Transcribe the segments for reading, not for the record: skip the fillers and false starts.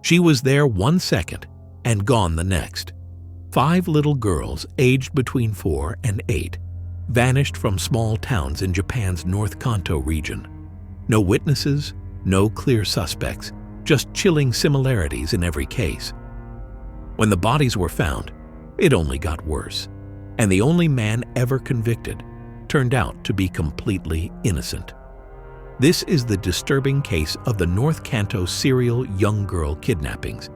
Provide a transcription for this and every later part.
She was there 1 second and gone the next. 5 little girls aged between 4 and 8 vanished from small towns in Japan's North Kanto region. No witnesses, no clear suspects, just chilling similarities in every case. When the bodies were found, it only got worse, and the only man ever convicted turned out to be completely innocent. This is the disturbing case of the North Kanto serial young girl kidnappings,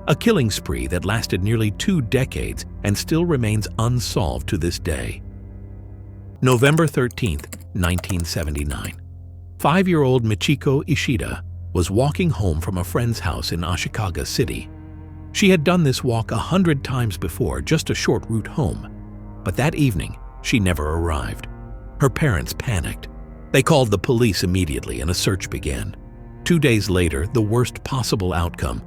a killing spree that lasted nearly 2 decades and still remains unsolved to this day. November 13, 1979. 5-year-old Michiko Ishida was walking home from a friend's house in Ashikaga City. She had done this walk 100 times before, just a short route home. But that evening, she never arrived. Her parents panicked. They called the police immediately and a search began. 2 days later, the worst possible outcome.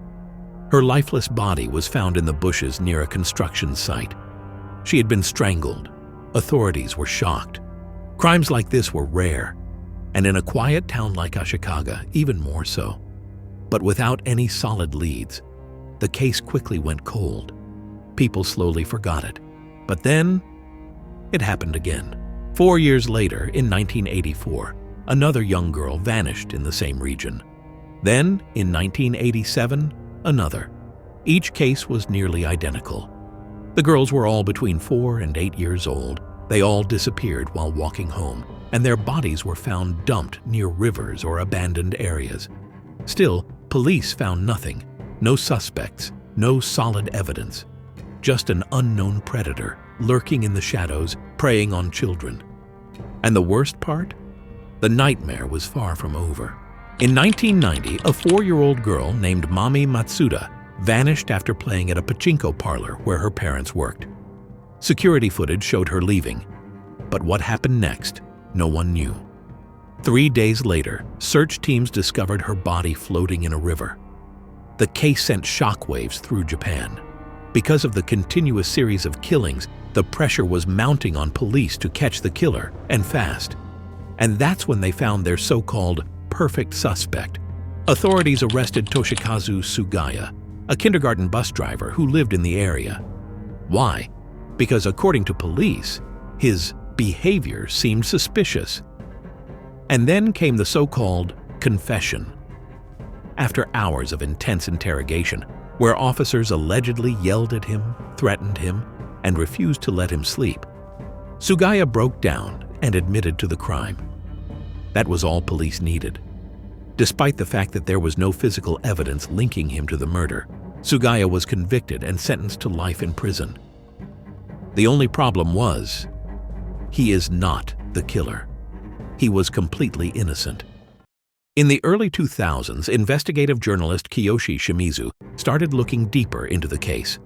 Her lifeless body was found in the bushes near a construction site. She had been strangled. Authorities were shocked. Crimes like this were rare, and in a quiet town like Ashikaga, even more so. But without any solid leads, the case quickly went cold. People slowly forgot it. But then, it happened again. 4 years later, in 1984, another young girl vanished in the same region. Then, in 1987, another. Each case was nearly identical. The girls were all between 4 and 8 years old. They all disappeared while walking home, and their bodies were found dumped near rivers or abandoned areas. Still, police found nothing. No suspects, no solid evidence. Just an unknown predator lurking in the shadows, preying on children. And the worst part? The nightmare was far from over. In 1990, a 4-year-old girl named Mami Matsuda vanished after playing at a pachinko parlor where her parents worked. Security footage showed her leaving. But what happened next, no one knew. 3 days later, search teams discovered her body floating in a river. The case sent shockwaves through Japan. Because of the continuous series of killings, the pressure was mounting on police to catch the killer, and fast. And that's when they found their so-called perfect suspect. Authorities arrested Toshikazu Sugaya, a kindergarten bus driver who lived in the area. Why? Because according to police, his behavior seemed suspicious. And then came the so-called confession. After hours of intense interrogation, where officers allegedly yelled at him, threatened him, and refused to let him sleep, Sugaya broke down and admitted to the crime. That was all police needed. Despite the fact that there was no physical evidence linking him to the murder, Sugaya was convicted and sentenced to life in prison. The only problem was, he is not the killer. He was completely innocent. In the early 2000s, investigative journalist Kiyoshi Shimizu started looking deeper into the case.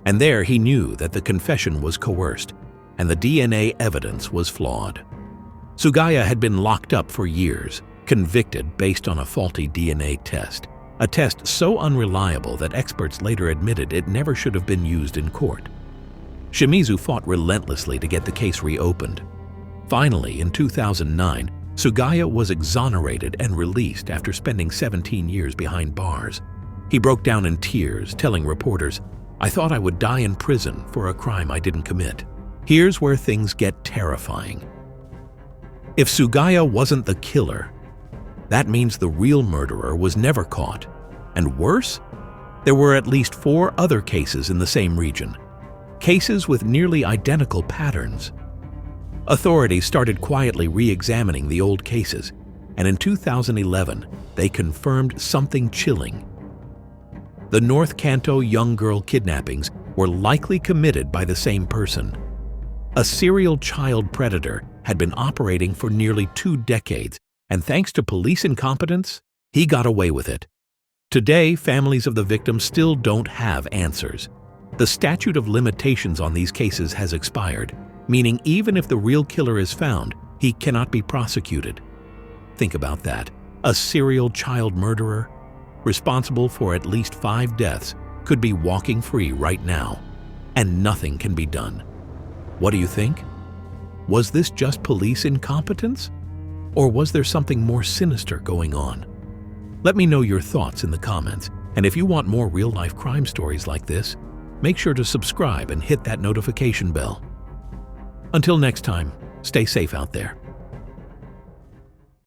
And there he knew that the confession was coerced, and the DNA evidence was flawed. Sugaya had been locked up for years, convicted based on a faulty DNA test, a test so unreliable that experts later admitted it never should have been used in court. Shimizu fought relentlessly to get the case reopened. Finally, in 2009, Sugaya was exonerated and released after spending 17 years behind bars. He broke down in tears, telling reporters, "I thought I would die in prison for a crime I didn't commit." Here's where things get terrifying. If Sugaya wasn't the killer, that means the real murderer was never caught. And worse, there were at least 4 other cases in the same region. Cases with nearly identical patterns. Authorities started quietly re-examining the old cases, and in 2011, they confirmed something chilling. The North Kanto young girl kidnappings were likely committed by the same person. A serial child predator had been operating for nearly 2 decades, and thanks to police incompetence, he got away with it. Today, families of the victims still don't have answers. The statute of limitations on these cases has expired, meaning even if the real killer is found, he cannot be prosecuted. Think about that. A serial child murderer, responsible for at least 5 deaths, could be walking free right now, and nothing can be done. What do you think? Was this just police incompetence? Or was there something more sinister going on? Let me know your thoughts in the comments. And if you want more real-life crime stories like this, make sure to subscribe and hit that notification bell. Until next time, stay safe out there.